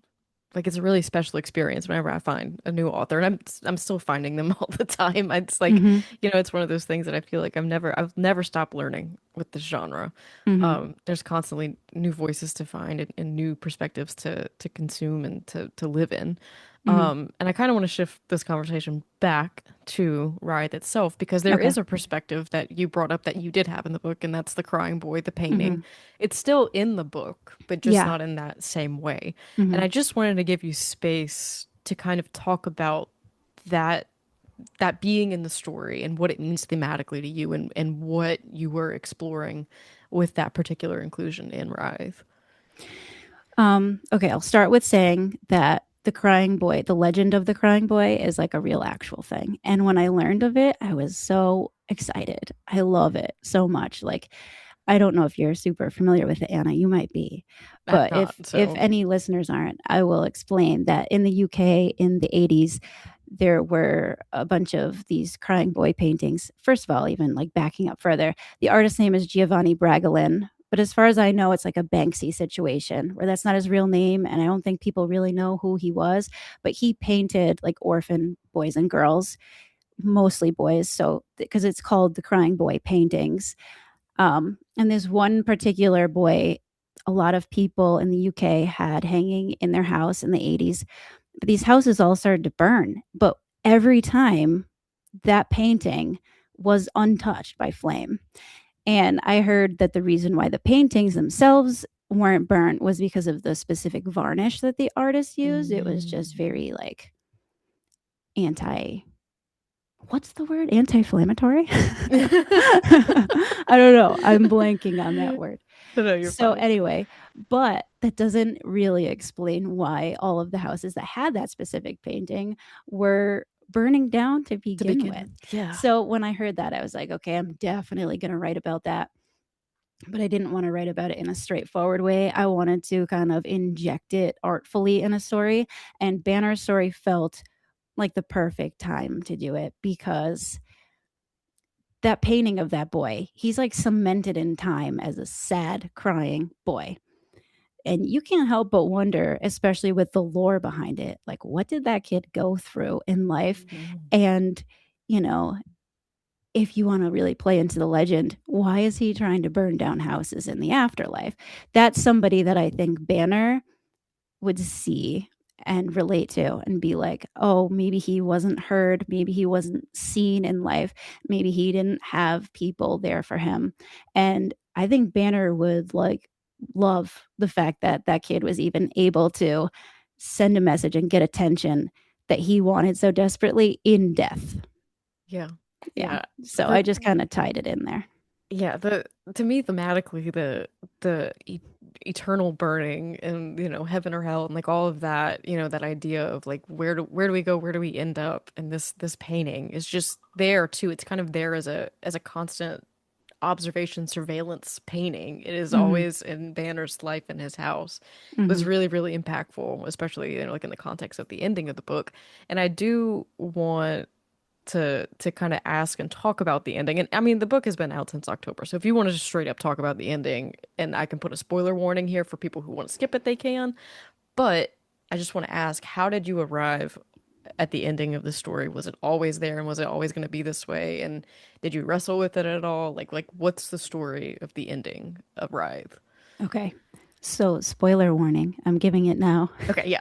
like it's a really special experience whenever I find a new author, and I'm still finding them all the time. It's like, Mm-hmm. it's one of those things that I feel like I've never stopped learning with this genre. Mm-hmm. There's constantly new voices to find and new perspectives to consume and to live in. Hmm. And I kind of want to shift this conversation back to Writhe itself because there Okay. is a perspective that you brought up that you did have in the book, and that's the crying boy, the Hmm. painting. It's still in the book, but just Yeah. not in that same way. And Hmm. I just wanted to give you space to kind of talk about that that being in the story and what it means thematically to you and what you were exploring with that particular inclusion in Writhe. Okay, I'll start with saying that the crying boy, the legend of the crying boy, is like a real actual thing. And when I learned of it, I was so excited. I love it so much. Like, I don't know if you're super familiar with it, Anna. You might be, I'm but not, if so any listeners aren't, I will explain that in the UK in the 80s, there were a bunch of these crying boy paintings. First of all, even like backing up further, the artist's name is Giovanni Bragolin. But as far as I know, it's like a Banksy situation where that's not his real name. And I don't think people really know who he was. But he painted like orphan boys and girls, mostly boys. So, because it's called the Crying Boy paintings. And there's one particular boy a lot of people in the UK had hanging in their house in the 80s. But these houses all started to burn. But every time that painting was untouched by flame. And I heard that the reason why the paintings themselves weren't burnt was because of the specific varnish that the artist used. It was just mm. very like anti, what's the word? Anti-inflammatory? I don't know. I'm blanking on that word. No, you're So fine. anyway, but that doesn't really explain why all of the houses that had that specific painting were burning down to To begin begin with. with, yeah. So when I heard that, I was like, okay, I'm definitely going to write about that. But I didn't want to write about it in a straightforward way. I wanted to kind of inject it artfully in a story. And Banner's story felt like the perfect time to do it because that painting of that boy, he's like cemented in time as a sad, crying boy. And you can't help but wonder, especially with the lore behind it, like what did that kid go through in life? Mhm. And, you know, if you want to really play into the legend, why is he trying to burn down houses in the afterlife? That's somebody that I think Banner would see and relate to and be like, oh, maybe he wasn't heard. Maybe he wasn't seen in life. Maybe he didn't have people there for him. And I think Banner would like love the fact that that kid was even able to send a message and get attention that he wanted so desperately in death. Yeah. Yeah. Yeah. So I The just kind of tied it in there. yeah, the to me thematically the eternal burning and heaven or hell and like all of that, that idea of like where do we go, where do we end up, and this painting is just there too. It's kind of there as a constant observation surveillance painting. It is Hmm. always in Banner's life in his house. It was Hmm. really, really impactful, especially like in the context of the ending of the book. And I do want to kind of ask and talk about the ending. And I mean, the book has been out since October. So if you want to just straight up talk about the ending, and I can put a spoiler warning here for people who want to skip it, they can. But I just want to ask, how did you arrive at the ending of the story? Was it always there and was it always going to be this way? And did you wrestle with it at all? Like what's the story of the ending of Writhe? Okay. So, spoiler warning, I'm giving it now. Okay, yeah.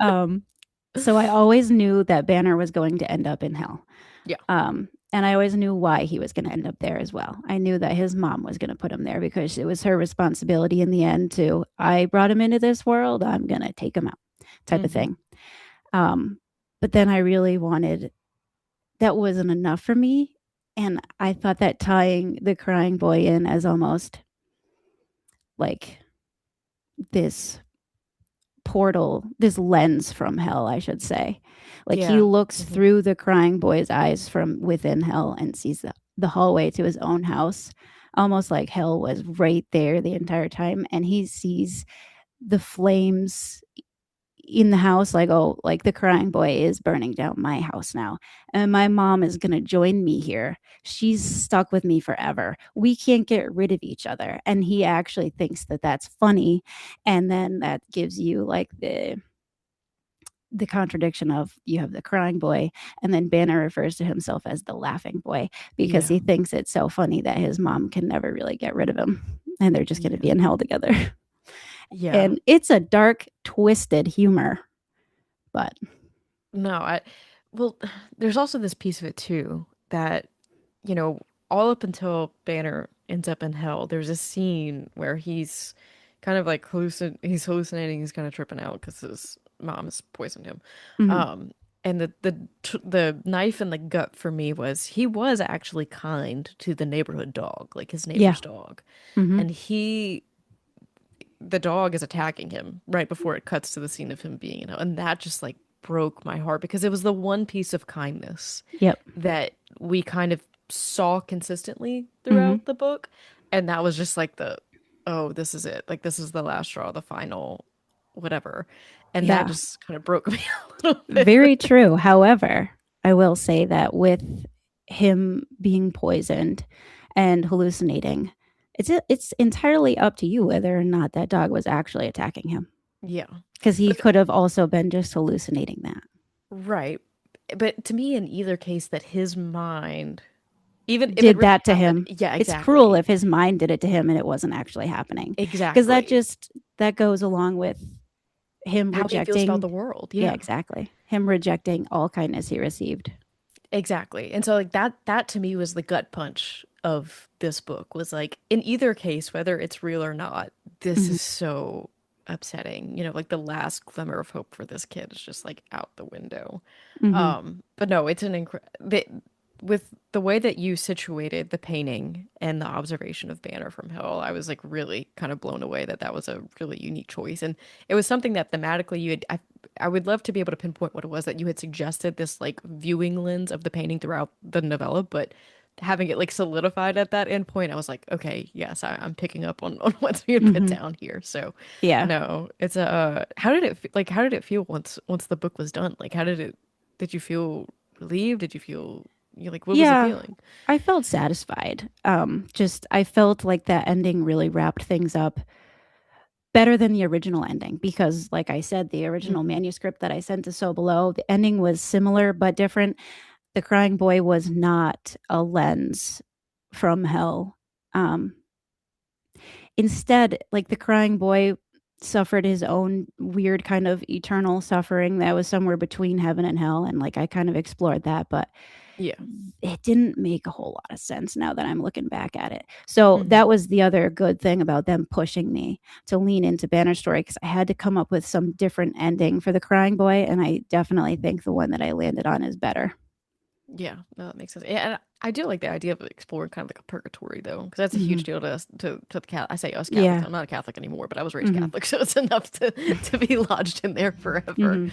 um, so I always knew that Banner was going to end up in hell. Yeah. And I always knew why he was going to end up there as well. I knew that his mom was going to put him there because it was her responsibility in the end to, I brought him into this world, I'm going to take him out, type of Hmm. thing. Um, but then I really wanted, that wasn't enough for me. And I thought that tying the crying boy in as almost like this portal, this lens from hell, I should say. Like he Yeah. looks Hmm. through the crying boy's eyes from within hell and sees the hallway to his own house, almost like hell was right there the entire time. And he sees the flames in the house, like, oh, like the crying boy is burning down my house now. And my mom is going to join me here. She's stuck with me forever. We can't get rid of each other. And he actually thinks that that's funny. And then that gives you like the contradiction of you have the crying boy and then Banner refers to himself as the laughing boy because Yeah. he thinks it's so funny that his mom can never really get rid of him and they're just going to be Yeah. in hell together. Yeah. And it's a dark, twisted humor, But No, well, there's also this piece of it too that, you know, all up until Banner ends up in hell, there's a scene where he's kind of like he's hallucinating, he's kind of tripping out because his mom has poisoned him. mhm, Um, and the knife in the gut for me was he was actually kind to the neighborhood dog, like his yeah, neighbor's dog. hmm, And the dog is attacking him right before it cuts to the scene of him being in hell. And that just like broke my heart because it was the one piece of kindness yep, that we kind of saw consistently hmm, throughout the book. And that was just like oh, this is it. Like, this is the last straw, the final, whatever. And that yeah. just kind of broke me a little Very bit. true. However, I will say that with him being poisoned and hallucinating, it's entirely up to you whether or not that dog was actually attacking him, Yeah. because he But could have also been just hallucinating that. right. But to me, in either case, that his mind, even if it Did really that to happened, him. yeah, It's cruel exactly. if his mind did it to him and it wasn't actually happening. Because Exactly. that goes along with him How he feels about rejecting, the world. yeah, Yeah. exactly. Him rejecting all kindness he received. Exactly. And so like that to me was the gut punch of this book was like in either case, whether it's real or not, this Hmm. is so upsetting. You know, like the last glimmer of hope for this kid is just like out the window. Hmm. But no, it's an with the way that you situated the painting and the observation of Banner from Hell, I was like really kind of blown away that that was a really unique choice. And it was something that thematically I would love to be able to pinpoint what it was that you had suggested this like viewing lens of the painting throughout the novella, but having it like solidified at that end point, I was like, okay, yes, I'm picking up on what's being put Hmm. down here. So Yeah. no, it's a how did how did it feel once the book was done? Like how did you feel relieved? Did you feel you like what was the Yeah. feeling? I felt satisfied. Just I felt like that ending really wrapped things up better than the original ending because, like I said, the original Hmm. manuscript that I sent to So Below, the ending was similar but different. The crying boy was not a lens from hell. Um, Instead, like the crying boy suffered his own weird kind of eternal suffering that was somewhere between heaven and hell. And like I kind of explored that, but Yeah. it didn't make a whole lot of sense now that I'm looking back at it. So Hmm. that was the other good thing about them pushing me to lean into Banner Story because I had to come up with some different ending for the crying boy. And I definitely think the one that I landed on is better. Yeah, no, that makes sense. Yeah, and I do like the idea of exploring kind of like a purgatory though, because that's a huge Hmm. deal to us, to the cat. I say us Catholics. Yeah. I'm not a Catholic anymore, but I was raised Hmm. Catholic, so it's enough to be lodged in there forever. Hmm.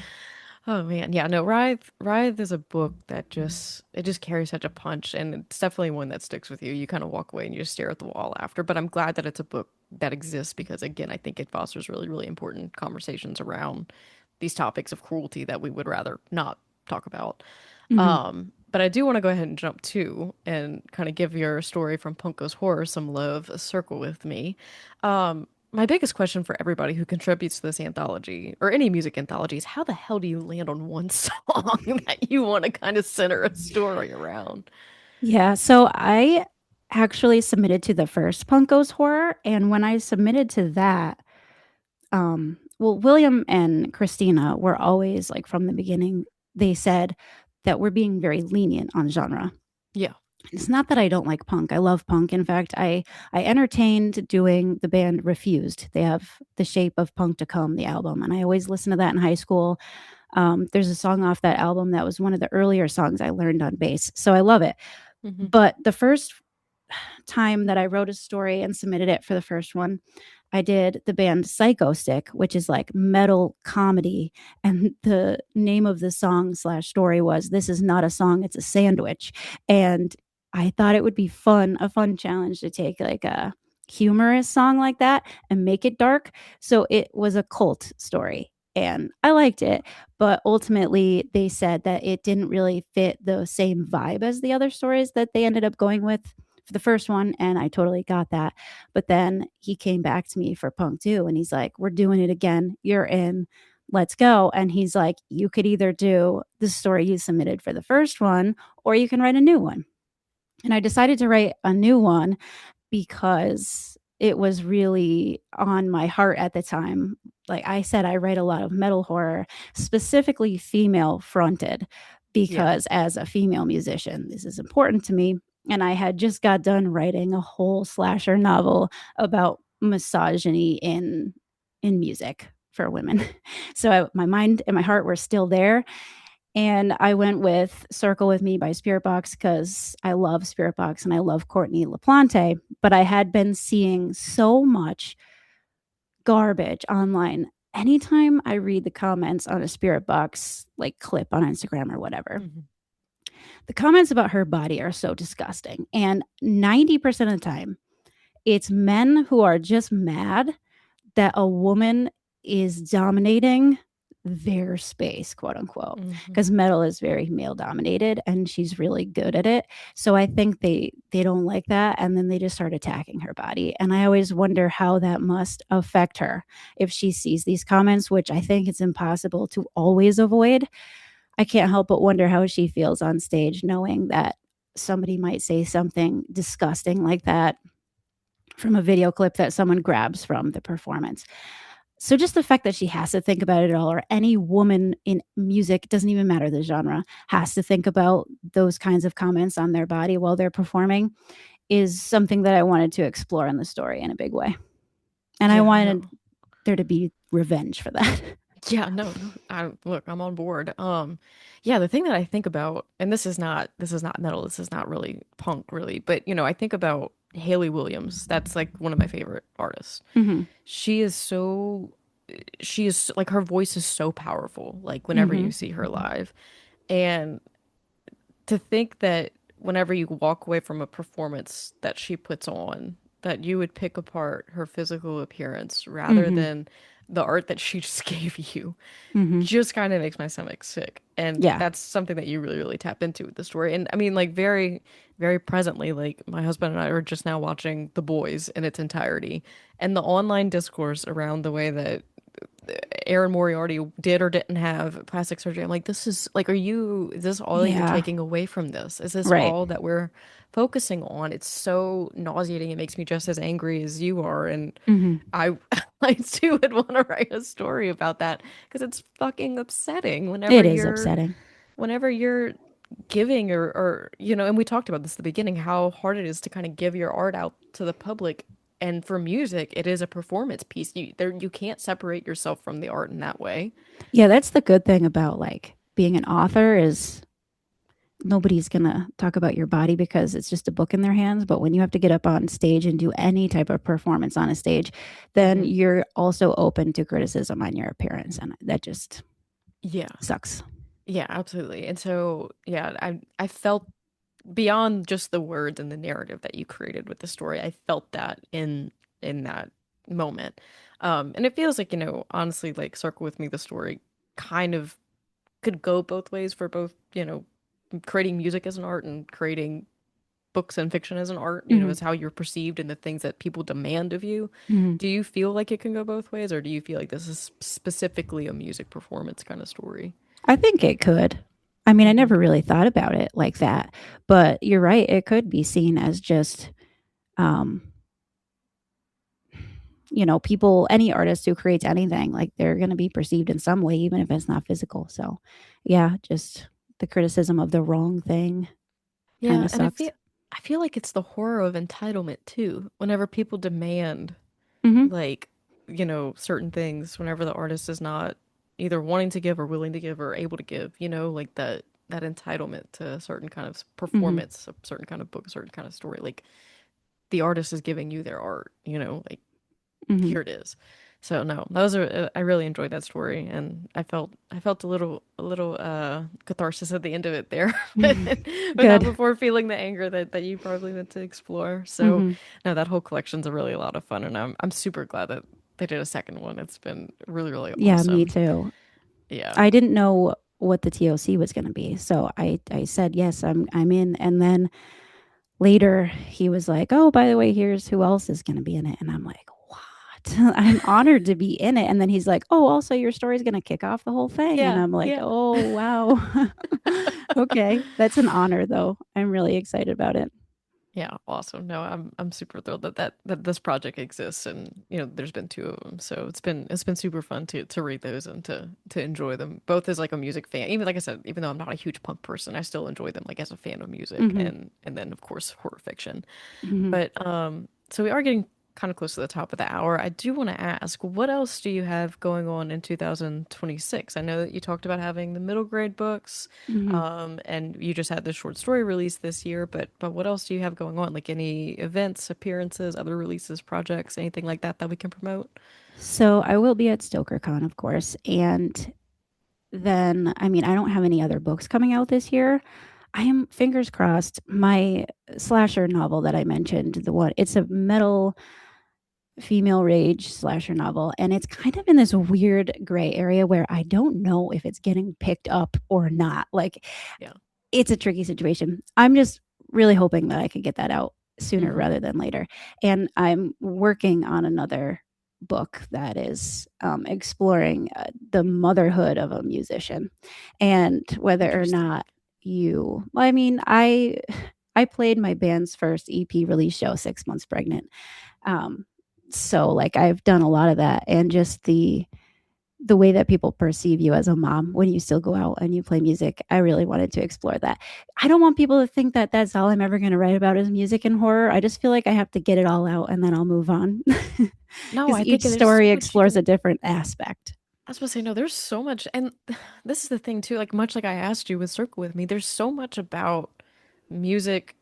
Oh man, yeah, no, Writhe is a book that just carries such a punch, and it's definitely one that sticks with you. You kind of walk away and you just stare at the wall after. But I'm glad that it's a book that exists because again, I think it fosters really, really important conversations around these topics of cruelty that we would rather not talk about. Hmm. But I do want to go ahead and jump to and kind of give your story from Punko's Horror some love, a circle with me. My biggest question for everybody who contributes to this anthology or any music anthology is how the hell do you land on one song that you want to kind of center a story around? Yeah. So I actually submitted to the first Punko's Horror. And when I submitted to that, well, William and Christina were always like from the beginning, they said that we're being very lenient on genre. Yeah. It's not that I don't like punk. I love punk. In fact, I entertained doing the band Refused. They have The Shape of Punk to Come, the album, and I always listened to that in high school. There's a song off that album that was one of the earlier songs I learned on bass, so I love it. Hmm. But the first time that I wrote a story and submitted it for the first one, I did the band Psycho Stick, which is like metal comedy. And the name of the song slash story was This Is Not a Song, It's a Sandwich. And I thought it would be fun, a fun challenge to take like a humorous song like that and make it dark. So it was a cult story. And I liked it, but ultimately they said that it didn't really fit the same vibe as the other stories that they ended up going with for the first one. And I totally got that. But then he came back to me for Punk 2 and he's like, we're doing it again. You're in. Let's go. And he's like, you could either do the story you submitted for the first one or you can write a new one. And I decided to write a new one because it was really on my heart at the time. Like I said, I write a lot of metal horror, specifically female fronted, Yeah. because as a female musician, this is important to me. And I had just got done writing a whole slasher novel about misogyny in music for women. So my mind and my heart were still there, and I went with Circle with Me by Spirit Box because I love Spirit Box and I love Courtney LaPlante. But I had been seeing so much garbage online. Anytime I read the comments on a Spirit Box like clip on Instagram or whatever, Mhm. the comments about her body are so disgusting. And 90% of the time, it's men who are just mad that a woman is dominating their space, quote unquote, Mhm. because metal is very male dominated and she's really good at it. So I think they don't like that, and then they just start attacking her body. And I always wonder how that must affect her if she sees these comments, which I think it's impossible to always avoid. I can't help but wonder how she feels on stage knowing that somebody might say something disgusting like that from a video clip that someone grabs from the performance. So just the fact that she has to think about it all, or any woman in music, doesn't even matter the genre, has to think about those kinds of comments on their body while they're performing, is something that I wanted to explore in the story in a big way. And I Yeah, wanted no. there to be revenge for that. Yeah, no, no. Look, I'm on board. Yeah, the thing that I think about, and this is not metal, this is not really punk really, but I think about Hayley Williams. That's like one of my favorite artists. Mm-hmm. She is so she is like her voice is so powerful, like whenever Mm-hmm. you see her live. And to think that whenever you walk away from a performance that she puts on, that you would pick apart her physical appearance rather Mm-hmm. than the art that she just gave you Mm-hmm. just kind of makes my stomach sick. And Yeah. that's something that you really, really tap into with the story. And I mean, like, very, very presently, like, my husband and I are just now watching The Boys in its entirety. And the online discourse around the way that Aaron Moriarty did or didn't have plastic surgery. I'm like, this is like, is this all that you're Yeah. taking away from this? Is this Right. all that we're focusing on? It's so nauseating. It makes me just as angry as you are. And Mm-hmm. I, I too would want to write a story about that because it's fucking upsetting It is upsetting. whenever you're giving or and we talked about this at the beginning, how hard it is to kind of give your art out to the public. And for music, it is a performance piece. You can't separate yourself from the art in that way. Yeah, that's the good thing about like being an author is nobody's going to talk about your body because it's just a book in their hands. But when you have to get up on stage and do any type of performance on a stage, then Hmm. you're also open to criticism on your appearance. And that just Yeah. sucks. Yeah, absolutely. And so, yeah, I felt beyond just the words and the narrative that you created with the story, I felt that in that moment. And it feels like, honestly, like Circle with Me, the story kind of could go both ways for both, creating music as an art and creating books and fiction as an art, Mm-hmm. as how you're perceived and the things that people demand of you. Mm-hmm. Do you feel like it can go both ways, or do you feel like this is specifically a music performance kind of story? I think it could. I mean, I Hmm. never really thought about it like that, but you're right. It could be seen as just, um, people, any artist who creates anything, like they're going to be perceived in some way, even if it's not physical. So, yeah, just the criticism of the wrong thing kind Yeah, of and I sucks. feel I feel like it's the horror of entitlement too. Whenever people demand Mm-hmm. like, certain things, whenever the artist is not either wanting to give or willing to give or able to give, like that entitlement to a certain kind of Mm-hmm. performance, a certain kind of book, a certain kind of story. Like the artist is giving you their art, like Mm-hmm. here it is. So no, that was I really enjoyed that story, and I felt a little catharsis at the end of it there, but not Good. before feeling the anger that you probably meant to explore. So Mm-hmm. no, that whole collection's a really a lot of fun, and I'm super glad that they did a second one. It's been really really Yeah, me awesome. too. Yeah. I didn't know what the TOC was going to be, so I said yes, I'm in, and then later he was like, "Oh, by the way, here's who else is going to be in it," and I'm like, "What?" I'm honored to be in it, and then he's like, "Oh, also your story's going to kick off the whole thing," and Yeah, I'm like, yeah. "Oh, wow." Okay, that's an honor though. I'm really excited about it. Yeah, awesome. No, I'm super thrilled that this project exists, and there's been two of them, so it's been super fun to read those and to enjoy them both as like a music fan. Even like I said, even though I'm not a huge punk person, I still enjoy them like as a fan of music, Hmm. and then of course horror fiction. Hmm. But so we are getting kind of close to the top of the hour. I do want to ask, what else do you have going on in 2026? I know that you talked about having the middle grade books, Hmm. and you just had the short story release this year, but what else do you have going on? Like any events, appearances, other releases, projects, anything like that that we can promote? So I will be at StokerCon, of course, and then I mean I don't have any other books coming out this year. I am fingers crossed. My slasher novel that I mentioned, the one it's a metal female rage slasher novel, and it's kind of in this weird gray area where I don't know if it's getting picked up or not. Like Yeah. it's a tricky situation. I'm just really hoping that I could get that out sooner Hmm. rather than later. And I'm working on another book that is exploring the motherhood of a musician and whether or Interesting. not I mean, I played my band's first EP release show 6 months pregnant. Um, so like I've done a lot of that, and just the way that people perceive you as a mom when you still go out and you play music. I really wanted to explore that. I don't want people to think that that's all I'm ever going to write about is music and horror. I just feel like I have to get it all out and then I'll move on. No, Because I think each there's so story much you explores a can. different aspect. I was supposed to say, no, there's so much. And this is the thing, too. Like, much like I asked you with Circle with Me, there's so much about music,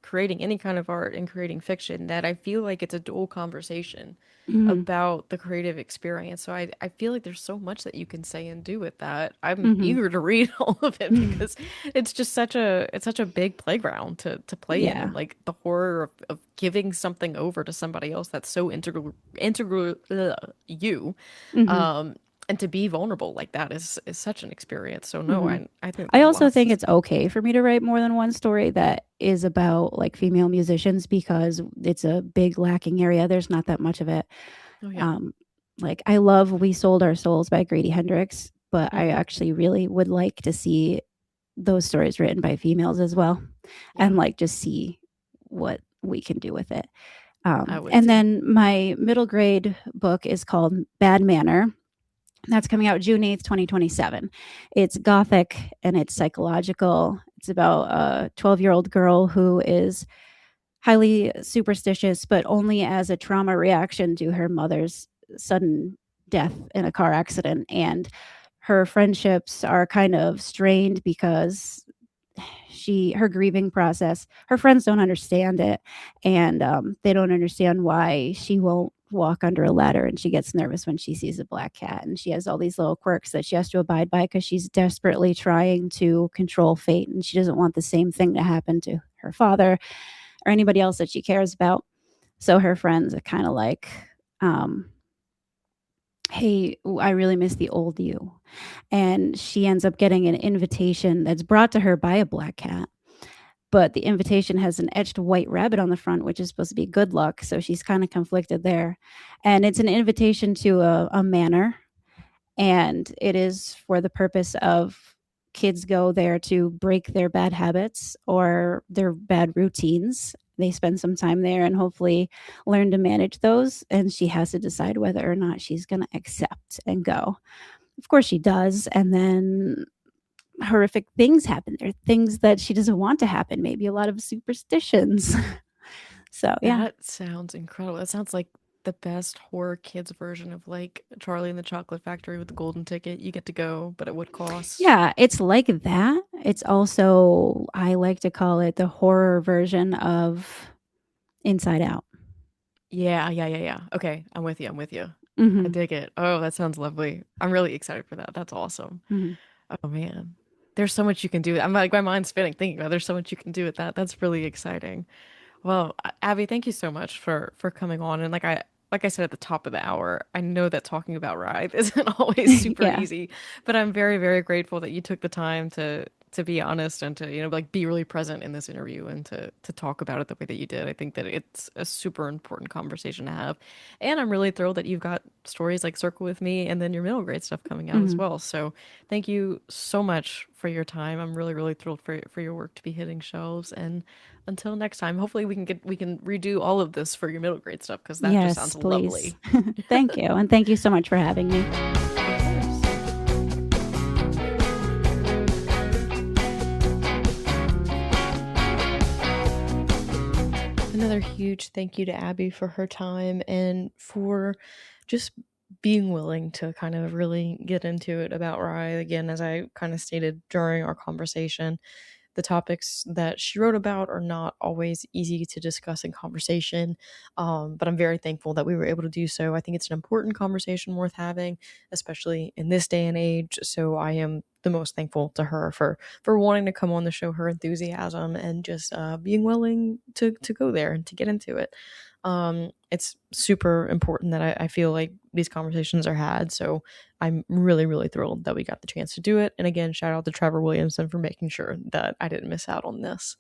creating any kind of art, and creating fiction that I feel like it's a dual conversation Hmm. about the creative experience. So I feel like there's so much that you can say and do with that. I'm Hmm. eager to read all of it because it's just such a big playground to play in, Yeah. and like the horror of giving something over to somebody else that's so integral you, Hmm. um and to be vulnerable like that is such an experience. So no, Hmm. I think I there's also lots think to it's say. okay for me to write more than one story that is about like female musicians because it's a big lacking area. There's not that much of it. Oh yeah. Um, like I love "We Sold Our Souls" by Grady Hendrix, but I Hmm. actually really would like to see those stories written by females as well, Yeah, and like just see what we can do with it. I would And too. then my middle grade book is called Bad Manner. That's coming out June 8th, 2027. It's gothic and it's psychological. It's about a 12-year-old girl who is highly superstitious, but only as a trauma reaction to her mother's sudden death in a car accident. And her friendships are kind of strained because her grieving process, her friends don't understand it, and they don't understand why she won't walk under a ladder, and she gets nervous when she sees a black cat, and she has all these little quirks that she has to abide by because she's desperately trying to control fate, and she doesn't want the same thing to happen to her father or anybody else that she cares about. So her friends are kind of like, um, hey, I really miss the old you. And she ends up getting an invitation that's brought to her by a black cat. But the invitation has an etched white rabbit on the front, which is supposed to be good luck. So she's kind of conflicted there. And it's an invitation to a manor, and it is for the purpose of kids go there to break their bad habits or their bad routines. They spend some time there and hopefully learn to manage those. And she has to decide whether or not she's going to accept and go. Of course, she does. And then horrific things happen. There are things that she doesn't want to happen, maybe a lot of superstitions. So, yeah. That sounds incredible. That sounds like the best horror kids version of like Charlie and the Chocolate Factory with the golden ticket. You get to go, but at what cost? Yeah, it's like that. It's also, I like to call it the horror version of Inside Out. Yeah, yeah, yeah, yeah. Okay, I'm with you. I'm with you. I Hmm. dig it. Oh, that sounds lovely. I'm really excited for that. That's awesome. Hmm. Oh man. There's so much you can do. I'm like my mind's spinning thinking about there's so much you can do with that. That's really exciting. Well, Abby, thank you so much for coming on. And like I said at the top of the hour, I know that talking about Writhe isn't always super Yeah. easy, but I'm very, very grateful that you took the time to be honest and to, like be really present in this interview and to talk about it the way that you did. I think that it's a super important conversation to have. And I'm really thrilled that you've got stories like Circle with Me and then your middle grade stuff coming out as Mhm. well. So thank you so much for your time. I'm really, really thrilled for your work to be hitting shelves. And until next time, hopefully we can redo all of this for your middle grade stuff because that just Yes, sounds please. lovely. Thank you. And thank you so much for having me. Of course. Another huge thank you to Abby for her time and for just being willing to kind of really get into it about Writhe. Again, as I kind of stated during our conversation, the topics that she wrote about are not always easy to discuss in conversation, but I'm very thankful that we were able to do so. I think it's an important conversation worth having, especially in this day and age. So I am the most thankful to her for wanting to come on the show, her enthusiasm, and just being willing to go there and to get into it. It's super important that I feel like these conversations are had. So I'm really, really thrilled that we got the chance to do it. And again, shout out to Trevor Williamson for making sure that I didn't miss out on this.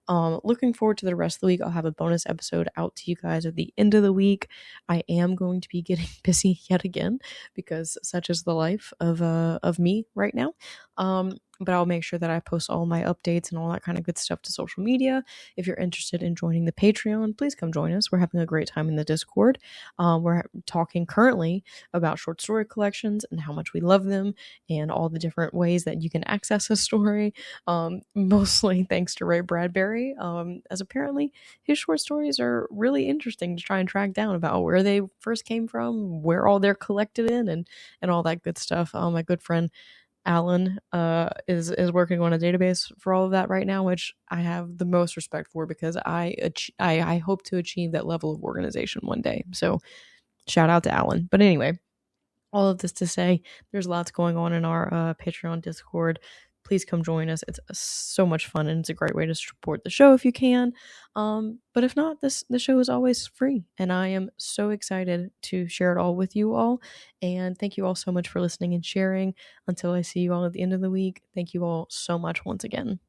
Looking forward to the rest of the week. I'll have a bonus episode out to you guys at the end of the week. I am going to be getting busy yet again because such is the life of me right now. But I'll make sure that I post all my updates and all that kind of good stuff to social media. If you're interested in joining the Patreon, please come join us. We're having a great time in the Discord. We're talking currently about short story collections and how much we love them and all the different ways that you can access a story. Mostly thanks to Ray Bradbury, as apparently his short stories are really interesting to try and track down about where they first came from, where all they're collected in, and all that good stuff. My good friend Alan is working on a database for all of that right now, which I have the most respect for because I hope to achieve that level of organization one day. So shout out to Alan. But anyway, all of this to say, there's lots going on in our Patreon Discord. Please come join us. It's so much fun and it's a great way to support the show if you can. But if not, the show is always free, and I am so excited to share it all with you all. And thank you all so much for listening and sharing. Until I see you all at the end of the week, thank you all so much once again.